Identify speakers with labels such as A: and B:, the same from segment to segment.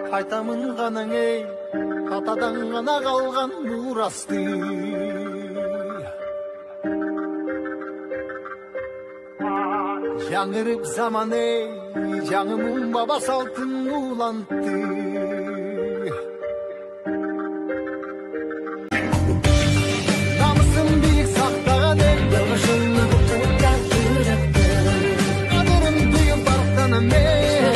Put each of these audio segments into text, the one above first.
A: Кайтамын ганаң ей, атадан гана калган мурасты. Жаңырып заман ей, жаңымын баба салтын улантты. Намысын биік сақтаған ел, дұрышын ұтқан жүректі. Қадірін түйіп бақтана мен,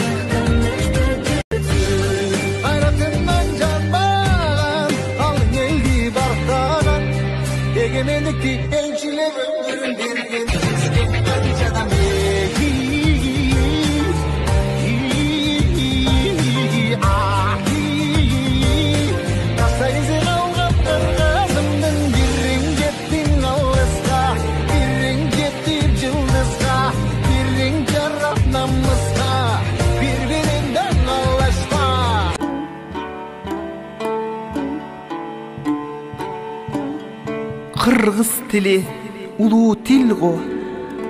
A: қайратынан жанбаған, алың елді бақтаған. Егемендікті елшілеп өмірін берген, ескеткен жадам ей.
B: Кыргыз тили улуу тил го,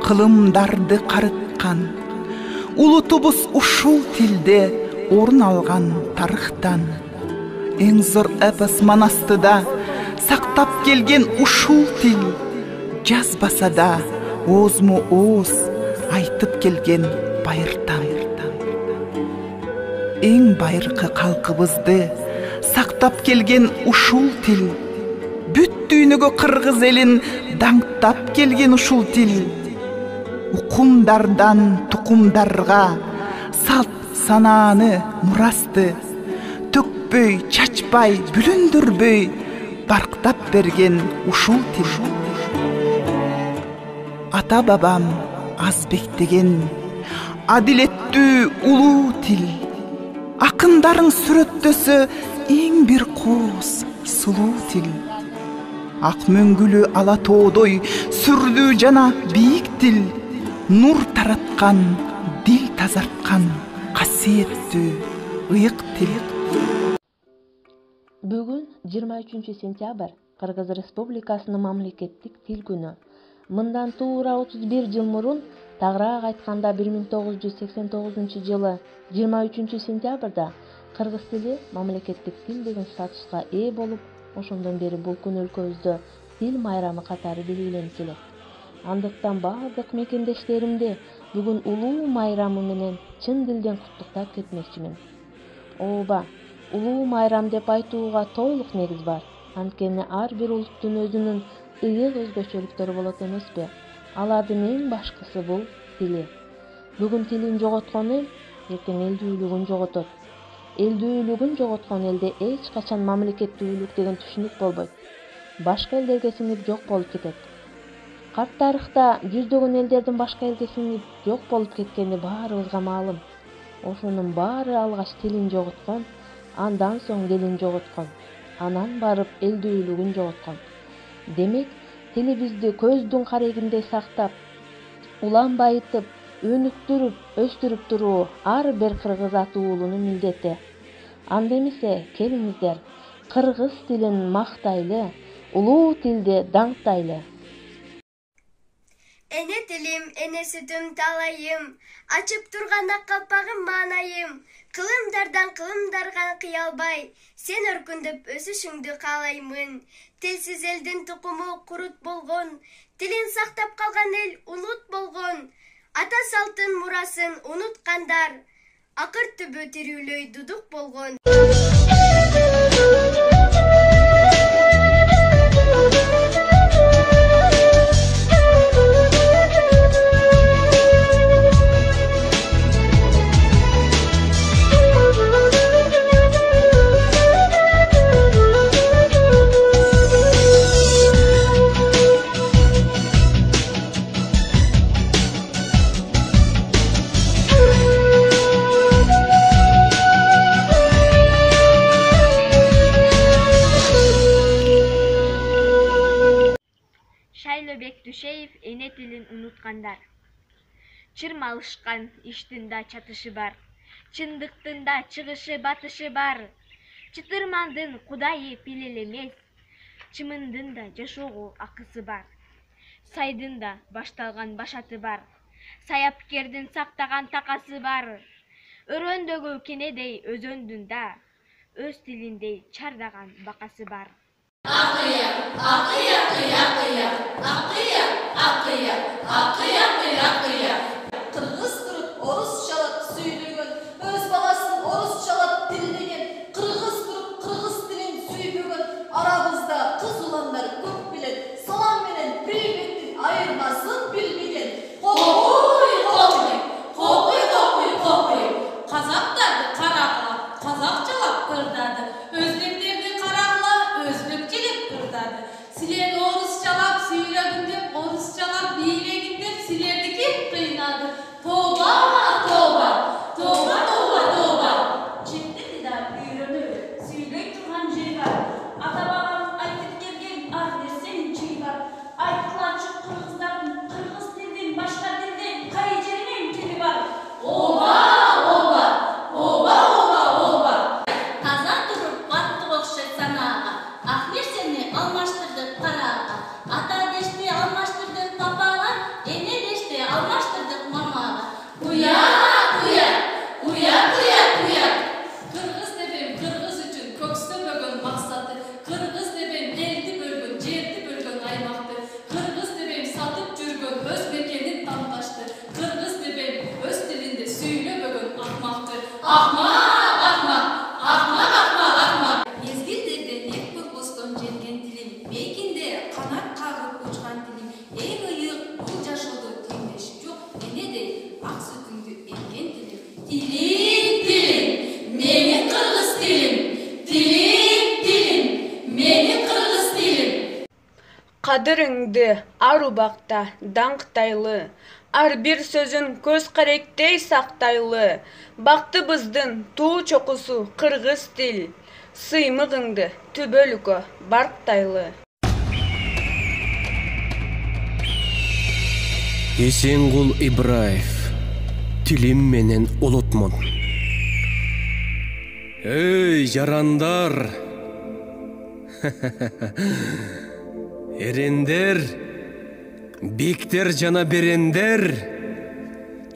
B: кылымдарды карыткан. Улутубуз ушул тилде орун алган тарыхтан. Эң зор эпос манастыда сактап келген ушул тил. Жазбаса да оозму ооз айтып келген байыртан. Эң байыркы калкыбызды сактап келген ушул тил. Бүт дүйнөгө кыргыз элин даңктап келген ушул тил. Укумдардан тукумдарга салт санааны мурасты төкпөй, чачпай, бүлүндүрбөй барктап берген ушул тил. Ата бабам азбектеген адилеттүү улуу тил. Акындарың сүрөттөсө эң бир кооз сулуу тил. Ак мөңгүлү ала тоодой сүрлүү жана бийик тил. Нур тараткан, дил тазарткан касиеттүү ыйык тил.
C: Бүгүн 23 сентябрь Кыргыз Республикасынын мамлекеттик тил күнү. Мындан туура 31 жыл мурун, тагыраак айтканда 1989 жылы 23 сентябрда кыргыз тили мамлекеттик тил деген статуска ээ болуп, ошондон бери бул күн өлкөбүздө тил майрамы катары белгиленип келет. Андыктан бардык мекендештеримди бүгүн улуу майрамы менен чын дилден куттуктап кетмекчимин. Ооба, улуу майрам деп айтууга толук негиз бар. Анткени ар бир улуттун өзүнүн ыйык өзгөчөлүктөрү болот эмеспи? Алардын эң башкысы бул тили. Бүгүн тилин жоготкон эл эртең элдүүлүгүн жоготот. Элдүүлүгүн жоготкон элде эч качан мамлекеттүүлүк деген түшүнүк болбойт. Башка элдерге сиңип жок болуп кетет. Карт тарыхта жүздөгөн элдердин башка элге сиңип жок болуп кеткени баарыбызга маалым. Ошонун баары алгач тилин жоготкон, андан соң дилин жоготкон, анан барып элдүүлүгүн жоготкон. Демек, тилибизди көздүн карегиндей сактап, улам байытып, өнүктүрүп, өстүрүп туруу ар бир кыргыз ата уулунун милдети. Анда эмесе, келиңиздер, кыргыз тилин мактайлы, улуу тилди даңктайлы.
D: Эне тилим, эне сүтүм талайым, ачып турган ак калпагым маанайым. Кылымдардан кылымдарга кыялбай, сен өркүндөп өсүшүңдү каалаймын. Тилсиз элдин тукуму курут болгон, тилин сактап калган эл улут болгон. Ата салтын мурасын унуткандар, акыр түбү тирүүлөй дудук болгон.
E: Düşеев эне тилин унуткандар. Чырмалышкан иштин да чатышы бар. Чындыктын да чыгышы батышы бар. Чытырмандын кудайы пилел эмес. Чымындын да жашоого акысы бар. Сайдын да башталган башаты бар. Саяпкердин сактаган такасы бар. өрөөндөгү кенедей өзөндүн да өз тилиндей чардаган бакасы бар.
F: Кыргыз туруп орусчалап сүйлөгөн, өз баласын орусчалап тилдеген, кыргыз туруп кыргыз тилин сүйбөгөн арабызда кыз уландар көп билет. Салам менен бейбеттин айырмасын билбеген. Кокуй. Казактарды карагыла, казакчалап ырдады. Өзбектерди карагыла, өзбекчелеп ырдады. Силер орусчалап сүйлөгүн деп, орусчалап бийлегин деп силерди ким кыйнады? Тоба. Четтеди да үйрөнөбү. Сүйлөй турган жер бар. Ата бабам айтып келген ар нерсенин чыйы бар. Айткылачы кыргыздардын кыргыз тилден башка тилден кай жеринин тили бар? Оба. Таза туруп баттык окшойт санаага. Ак нерсени алмаштырдык караага. Ата дешти алмаштырдык папага, эне дешти алмаштырдык мамага. Куя. Кыргыз дебем кыргыз үчүн көкстө бөгөн максаты. Кыргыз дебем элди бөлгөн, жерди бөлгөн аймакты. Кыргыз дебем сатып жүргөн өз мекенин танташты. Кыргыз дебем өз тилинде сүйлөбөгөн акмакты. Акмак. Мезгилдерден экпе бостон жерген тилим, мейкинде канат кагып учкан тилим. Эң ыйык бул жашоодо теңдеши жок, энедей ак сүтүңдү эмген тилим. Тилим, менин кыргыз тилим. Тилим, менин кыргыз тилим.
G: Кадырыңды ар убакта даңктайлы, ар бир сөзүн көз каректей сактайлы. Бактыбыздын туу чокусу кыргыз тил, сыймыгыңды түбөлүккө барктайлы.
H: Эсенгул Ибраев, тилим менен улутмун. Эй, жарандар! Эрендер, бектер жана берендер,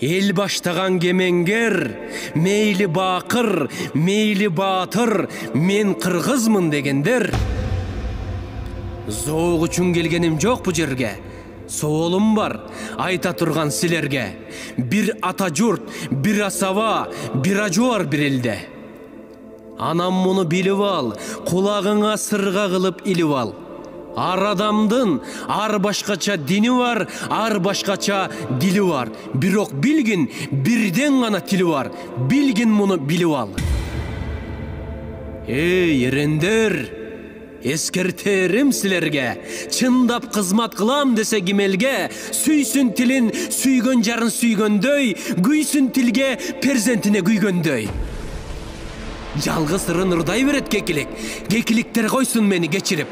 H: эл баштаган кемеңгер, мейли бакыр, мейли баатыр, мен кыргызмын дегендер. Зоог үчүн келгеним жок бу жерге. Соолум бар, айта турган силерге. Бир ата журт, бир асаба, бир ажуар бир элде. Анам муну билип ал, кулагыңа сырга кылып илип ал. Ар адамдын ар башкача дини бар, ар башкача дили бар. Бирок билгин бирден гана тили бар. Билгин муну билип ал. Эй, эрендер! Эскертерим силерге, чындап кызмат кылам десе кимелге, сүйсүн тилин сүйгөн жарын сүйгөндөй, күйсүн тилге перзентине күйгөндөй. Жалгыз ырын ырдай берет кекилик, кекиликтер койсун мени кечирип.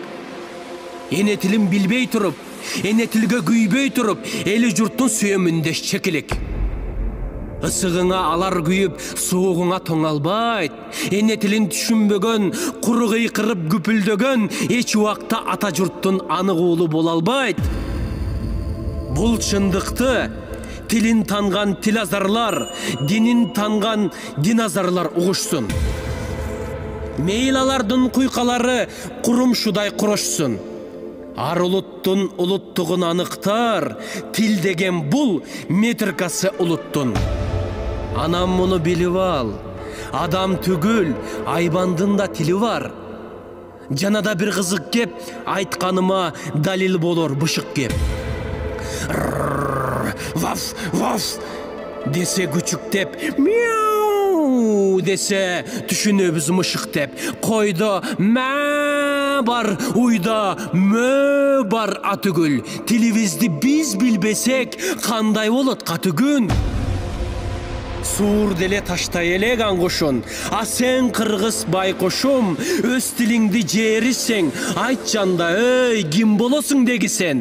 H: Эне тилин билбей туруп, эне тилге күйбөй туруп, эли журттун сүйөмүндеш чекилик. Ысыгыңа алар күйүп, суугуңа тоңалбайт. Эне тилин түшүнбөгөн, куру кыйкырып күпүлдөгөн, эч убакта ата журттун анык уулу боло албайт. Бул чындыкты тилин танган тилазарлар, динин танган диназарлар угушсун. Мейил алардын куйкалары курумшудай курошсун. Ар улуттун улуттугун аныктар, тил деген бул метрикасы улуттун. Анам муну билип ал. Адам түгүл, айбандын да тили бар. Жанада бир кызык кеп, айтканыма далил болор бышык кеп. Ваф, ваф десе күчүктеп, мяу десе түшүнөбүз мышыктеп. Койдо мә бар, уйда мө бар атүгүл. Тилибизди биз билбесек, кандай болот катүгүн? Суур деле таштай элек аңгушун, а сен кыргыз байкошум, өз тилиңди жерисең, айт жанда, эй, ким болосуң деги сен?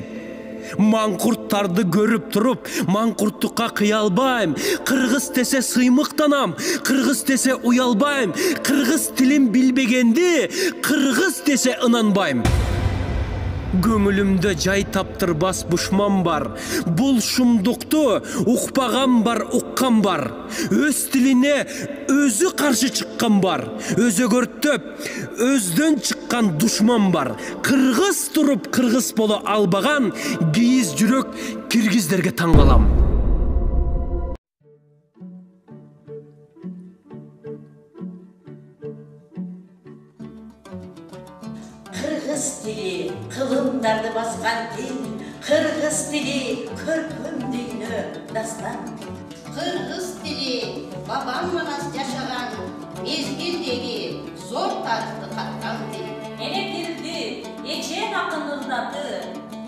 H: Маңкурттарды көрүп туруп, маңкурттукка кыялбайм. Кыргыз десе сыймыктанам, кыргыз десе уялбайм. Кыргыз тилин билбегенди, кыргыз десе ынанбайм. көңүлүмдө жай таптырбас бушман бар. Бул шумдукту укпаган бар, уккан бар. Өз тилине өзү каршы чыккан бар. Өзөгөртөп, өздөн чыккан душман бар. Кыргыз туруп кыргыз боло албаган кийиз жүрөк киргиздерге таң калам.
I: Кыргыз тили кылымдарды баскан тил, кыргыз тили көркөм дүйнө дастан.
J: Кыргыз тили бабам манас жашаган мезгилдеги зор тарыхты каткан тил.
I: Эне тилди эчен акын ырдады,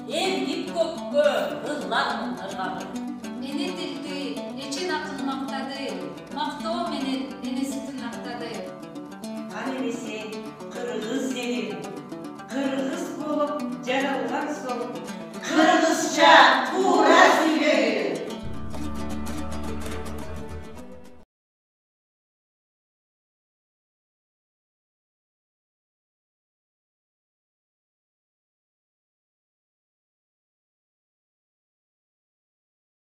I: элдик көккө ылларын ыргады.
F: Эне тилди эчен акын мактады, мактоо менен энесин актады.
I: Ал эмесе кыргыз элим, кыргыз болуп жаралган соң, кыргызча туура